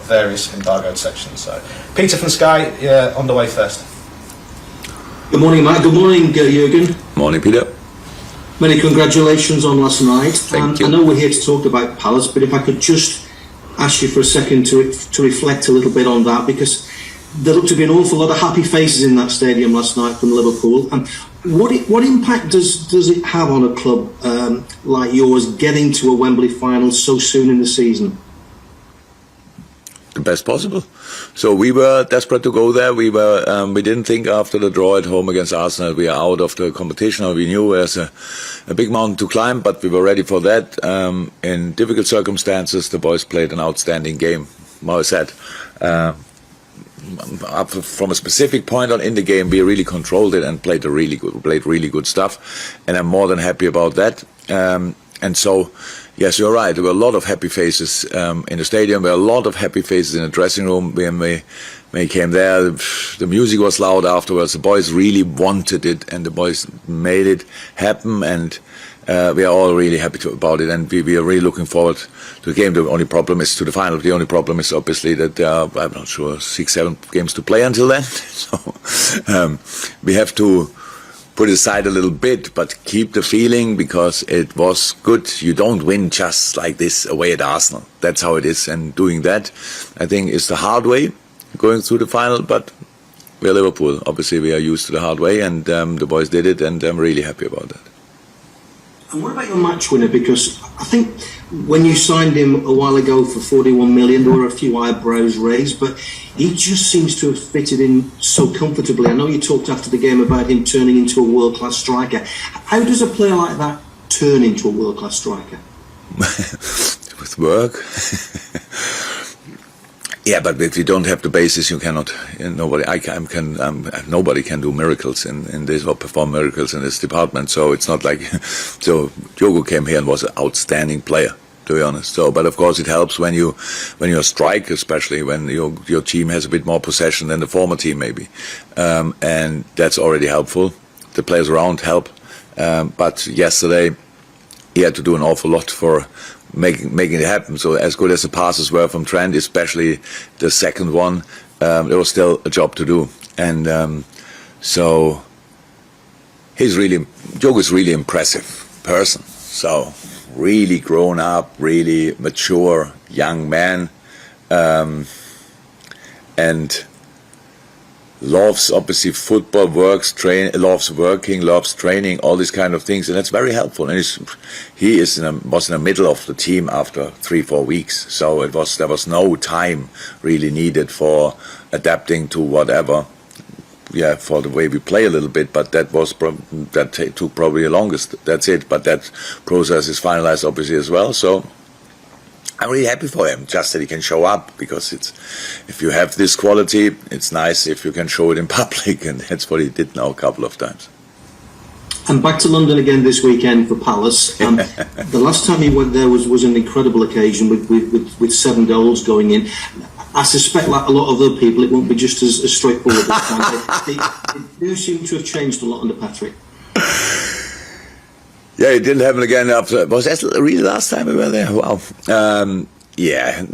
various embargoed sections. So, Peter from Sky, on the way first. Good morning, Matt. Good morning, Jurgen. Morning, Peter. Many congratulations on last night. Thank you. I know we're here to talk about Palace, but if I could just ask you for a second to reflect a little bit on that, because there looked to be an awful lot of happy faces in that stadium last night from Liverpool. And what impact does it have on a club like yours getting to a Wembley final so soon in the season? The best possible. So we were desperate to go there. We didn't think after the draw at home against Arsenal we are out of the competition. We knew there's a big mountain to climb, but we were ready for that. In difficult circumstances, the boys played an outstanding game. Well said. Up from a specific point on in the game, we really controlled it and played really good stuff, and I'm more than happy about that. And so, yes, you're right. There were a lot of happy faces in the stadium. There were a lot of happy faces in the dressing room. When we came there, the music was loud afterwards. The boys really wanted it, and the boys made it happen. And we are all really happy about it. And we are really looking forward to the game. The only problem is to the final. The only problem is obviously that there are, I'm not sure, 6-7 games to play until then. So we have to put it aside a little bit, but keep the feeling, because it was good. You don't win just like this away at Arsenal. That's how it is. And doing that, I think, is the hard way, going through the final. But we're Liverpool. Obviously, we are used to the hard way, and the boys did it, and I'm really happy about that. And what about your match winner? Because I think when you signed him a while ago for 41 million, there were a few eyebrows raised, but he just seems to have fitted in so comfortably. I know you talked after the game about him turning into a world-class striker. How does a player like that turn into a world-class striker? With work. Yeah, but if you don't have the basis, you cannot. Nobody can do miracles in this, or perform miracles in this department. So it's not like. So Diogo came here and was an outstanding player, to be honest. So, but of course it helps when you strike, especially when your team has a bit more possession than the former team maybe, and that's already helpful. The players around help, but yesterday he had to do an awful lot for making it happen. So as good as the passes were from Trent, especially the second one, there was still a job to do. And so Diogo's really impressive person. So really grown up, really mature young man, and loves obviously football, loves working, loves training, all these kind of things, and that's very helpful. And he was in the middle of the team after 3-4 weeks, so there was no time really needed for adapting to whatever. Yeah, for the way we play a little bit, but that took probably the longest. That's it. But that process is finalized obviously as well. So I'm really happy for him, just that he can show up, because if you have this quality, it's nice if you can show it in public, and that's what he did now a couple of times. And back to London again this weekend for Palace. The last time he went there was an incredible occasion with 7 goals going in. I suspect, like a lot of other people, it won't be just as straightforward this time. It do seem to have changed a lot under Patrick. Yeah, it didn't happen again after. Was that really the last time we were there? Wow. Yeah,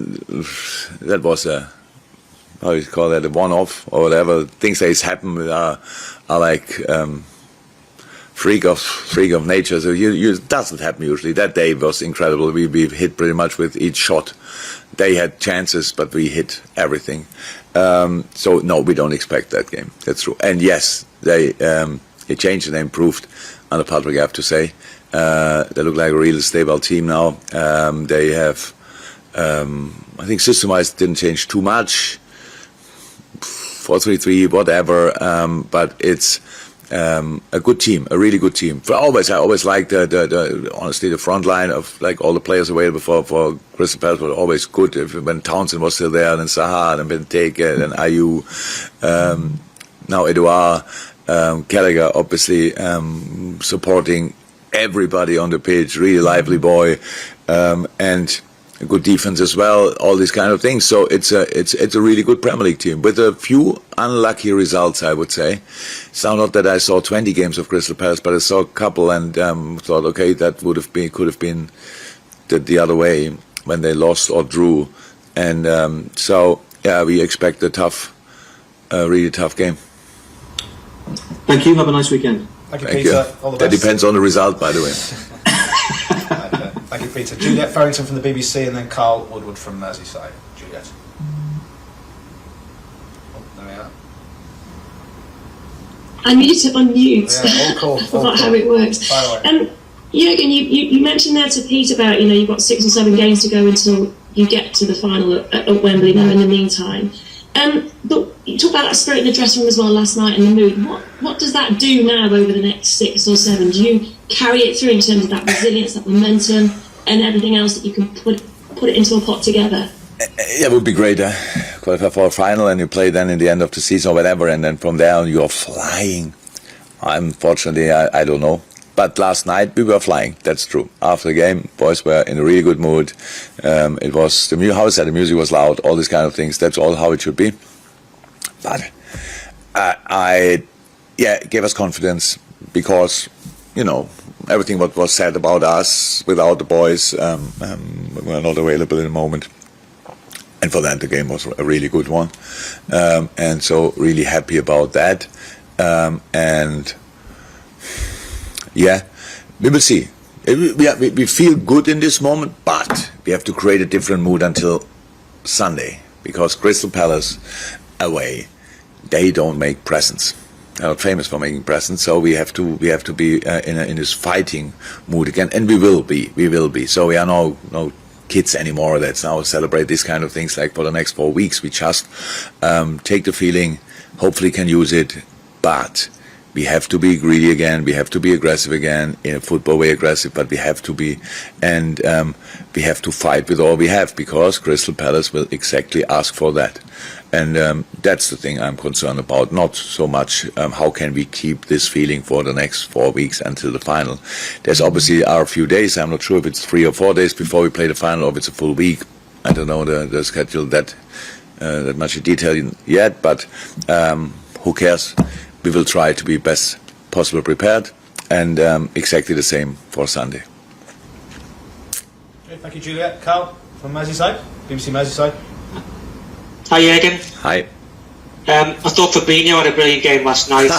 that was how do you call that, a one-off or whatever. Things that happen are like freak of nature. So it doesn't happen usually. That day was incredible. We hit pretty much with each shot. They had chances, but we hit everything. So no, we don't expect that game. That's true. And yes, they changed and they improved under Patrick, I have to say. They look like a real stable team now. They have, I think system-wise didn't change too much. 4-3-3, whatever. But it's a good team, a really good team. I always liked honestly the front line of like all the players available for Crystal Palace were always good. When Townsend was still there, then Zaha, then Benteke, then Ayew, now Edouard, Gallagher, obviously supporting everybody on the pitch. Really lively boy, and a good defense as well, all these kind of things. So it's a really good Premier League team with a few unlucky results, I would say. It's not that I saw 20 games of Crystal Palace, but I saw a couple and thought, okay, that could have been the other way when they lost or drew And so yeah, we expect a really tough game. Thank you. Have a nice weekend. Thank you, Thank Peter. you. All the That best. depends on the result, by the way. Thank you, Peter. Juliet Farrington from the BBC, and then Carl Woodward from Merseyside. Juliet. Oh, there we are. I need to unmute. Yeah, all cool. I forgot how it works. By the way. Jurgen, you mentioned there to Pete about, you've got 6 or 7 games to go until you get to the final at Wembley now in the meantime. But you talked about that spirit in the dressing room as well last night and the mood. What does that do now over the next 6 or 7? Do you carry it through in terms of that resilience, that momentum, and everything else that you can put it into a pot together? Yeah, it would be great. Qualify for a final and you play then in the end of the season or whatever, and then from there on you're flying. Unfortunately, I don't know. But last night we were flying. That's true. After the game, boys were in a really good mood. It was the music was loud. All these kind of things. That's all how it should be. But gave us confidence because everything what was said about us without the boys were not available in the moment. And for that, the game was a really good one. And so really happy about that. And yeah, we will see. We feel good in this moment, but we have to create a different mood until Sunday, because Crystal Palace away, they don't make presents. They're not famous for making presents, so we have to be in this fighting mood again, and we will be. So we are no kids anymore. Let's now celebrate these kind of things. Like for the next 4 weeks, we just take the feeling, hopefully can use it, but we have to be greedy again. We have to be aggressive again, in a football way aggressive, but we have to be, and we have to fight with all we have, because Crystal Palace will exactly ask for that. And that's the thing I'm concerned about, not so much how can we keep this feeling for the next 4 weeks until the final. There's obviously a few days, I'm not sure if it's 3 or 4 days before we play the final, or if it's a full week. I don't know the schedule that much in detail yet, but who cares? We will try to be best possible prepared, and exactly the same for Sunday. Okay, thank you, Juliet. Carl from Merseyside, BBC Merseyside. Hi, Jurgen. Hi. I thought Fabinho had a brilliant game last night.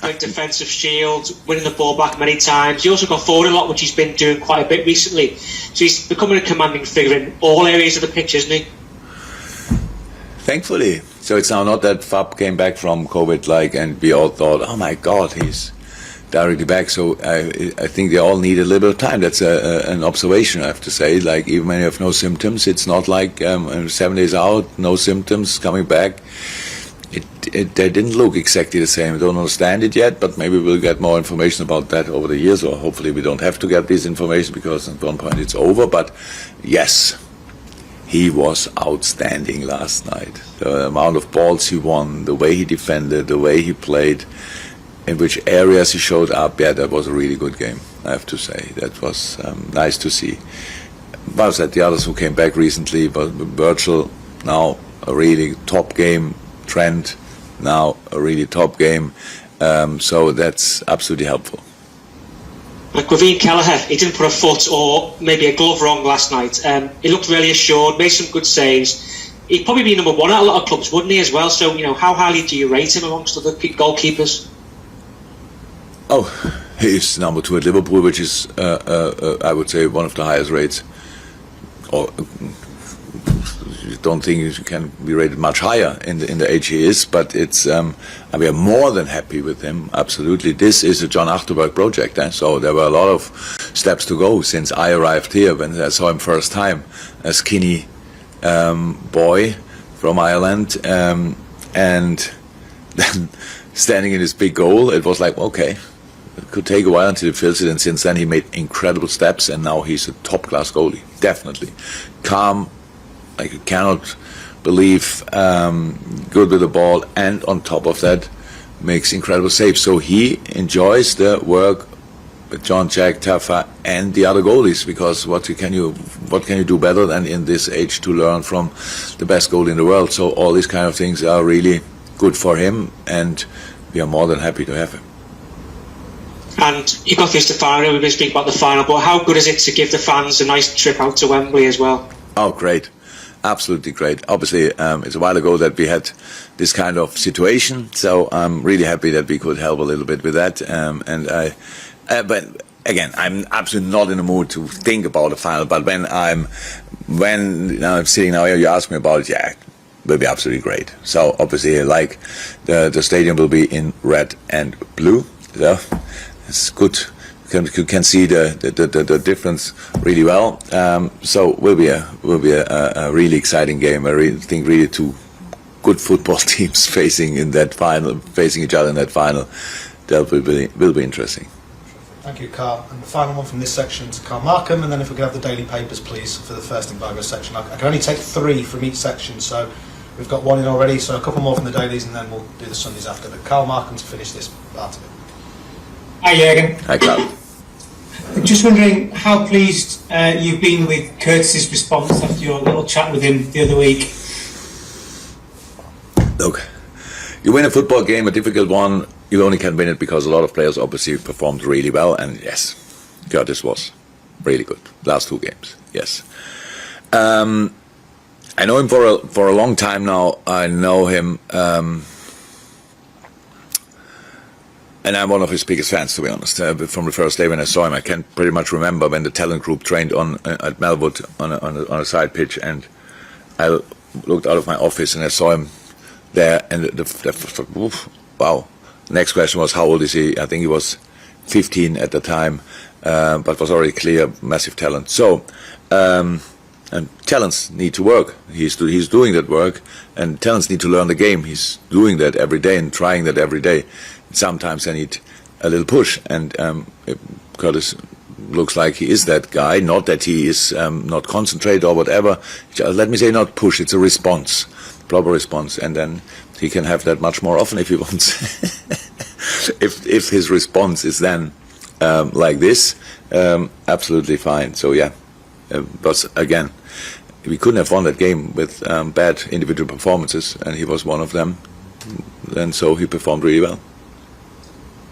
Great defensive shield, winning the ball back many times. He also got forward a lot, which he's been doing quite a bit recently. So he's becoming a commanding figure in all areas of the pitch, isn't he? Thankfully. So it's now not that Fab came back from COVID, and we all thought, oh my God, he's directly back. So I think they all need a little bit of time. That's an observation, I have to say. Like, even when you have no symptoms, it's not like 7 days out, no symptoms, coming back. They didn't look exactly the same. I don't understand it yet, but maybe we'll get more information about that over the years, or hopefully we don't have to get this information, because at one point it's over. But yes, he was outstanding last night. The amount of balls he won, the way he defended, the way he played, in which areas he showed up, that was a really good game, I have to say. That was nice to see. But the others who came back recently, but Virgil, now a really top game. Trent, now a really top game. So that's absolutely helpful. Like Ravine Kelleher, he didn't put a foot or maybe a glove wrong last night. He looked really assured, made some good saves. He'd probably be number one at a lot of clubs, wouldn't he, as well? So, how highly do you rate him amongst other goalkeepers? Oh, he's number 2 at Liverpool, which is, I would say, one of the highest rates. Or don't think you can be rated much higher in the age he is, but it's we are more than happy with him. Absolutely, this is a John Achterberg project, so there were a lot of steps to go since I arrived here. When I saw him first time, a skinny boy from Ireland, and then standing in his big goal, it was like, okay, it could take a while until he fills it, and since then he made incredible steps, and now he's a top-class goalie, definitely. Calm, like you cannot believe, good with the ball, and on top of that, makes incredible saves. So he enjoys the work with John, Jack, Tafa, and the other goalies, because what can you do better than in this age to learn from the best goalie in the world? So all these kind of things are really good for him, and we are more than happy to have him. And you got this to final. We've been speaking about the final, but how good is it to give the fans a nice trip out to Wembley as well? Oh, great. absolutely great. Obviously, it's a while ago that we had this kind of situation, so I'm really happy that we could help a little bit with that. But again, I'm absolutely not in the mood to think about the final. But when I'm sitting now here, you ask me about it, yeah, it will be absolutely great. So obviously, like the stadium will be in red and blue. So it's good. You can see the difference really well. So will be a really exciting game. I really think really two good football teams facing each other in that final. That will be interesting. Thank you, Carl. And the final one from this section to Carl Markham, and then if we could have the daily papers, please, for the first embargo section. I can only take 3 from each section, so we've got 1 in already, so a couple more from the dailies, and then we'll do the Sundays after. But Carl Markham to finish this part of it. Hi, Jurgen. Hi, Carl. Just wondering how pleased you've been with Curtis's response after your little chat with him the other week. Look, you win a football game, a difficult one, you only can win it because a lot of players obviously performed really well, and yes, Curtis was really good. Last 2 games, yes. I know him for a long time now. I know him, and I'm one of his biggest fans, to be honest. From the first day when I saw him, I can pretty much remember when the talent group trained at Melwood on a side pitch, and I looked out of my office and I saw him there, and wow. Next question was, how old is he? I think he was 15 at the time, but was already clear, massive talent. So, and talents need to work. He's doing that work, and talents need to learn the game. He's doing that every day and trying that every day. Sometimes I need a little push, and Curtis looks like he is that guy. Not that he is not concentrated or whatever. Let me say not push, it's a response, proper response, and then he can have that much more often if he wants. if his response is then like this, absolutely fine. So yeah, but again, we couldn't have won that game with bad individual performances, and he was one of them, and so he performed really well.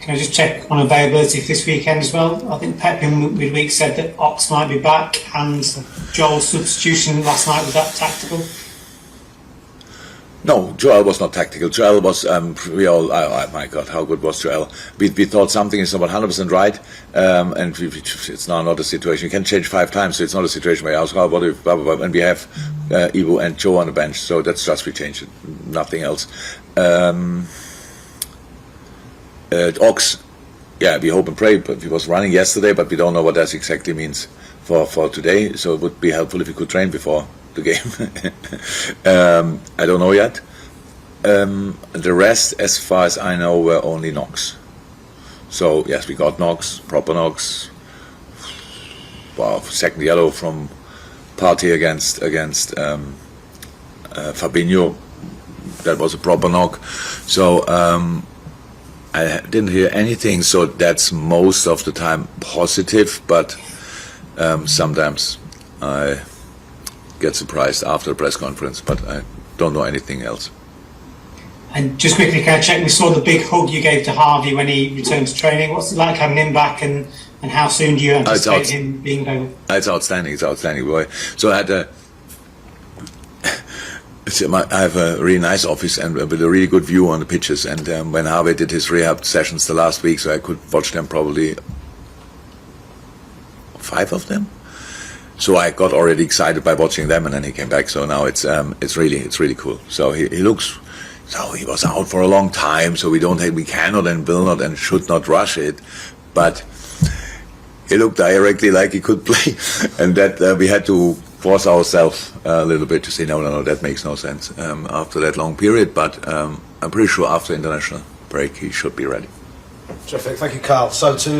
Can I just check on availability for this weekend as well? I think Pep in midweek said that Ox might be back, and Joel's substitution last night, was that tactical? No, Joel was not tactical. Joel was, oh my God, how good was Joel? We thought something is not 100% right, and it's now not a situation. You can change 5 times, so it's not a situation where you ask, what if, blah, blah, blah, and we have Ivo and Joe on the bench, so that's just we changed it, nothing else. Ox, yeah, we hope and pray, but he was running yesterday, but we don't know what that exactly means for today, so it would be helpful if he could train before the game. I don't know yet. The rest, as far as I know, were only knocks. So yes, we got knocks, proper knocks. Wow, second yellow from Partey against Fabinho. That was a proper knock. So I didn't hear anything. So that's most of the time positive, but sometimes I get surprised after the press conference, but I don't know anything else. And just quickly, can I check, we saw the big hug you gave to Harvey when he returned to training. What's it like having him back, and how soon do you anticipate him being available? It's outstanding, boy. So I had I have a really nice office and with a really good view on the pitches, and when Harvey did his rehab sessions the last week, so I could watch them probably 5 of them. So I got already excited by watching them, and then he came back. So now it's really cool. So he looks. So he was out for a long time. So we cannot and will not and should not rush it. But he looked directly like he could play, and that we had to force ourselves a little bit to say no, that makes no sense after that long period. But I'm pretty sure after international break he should be ready. Terrific, thank you, Carl. So to the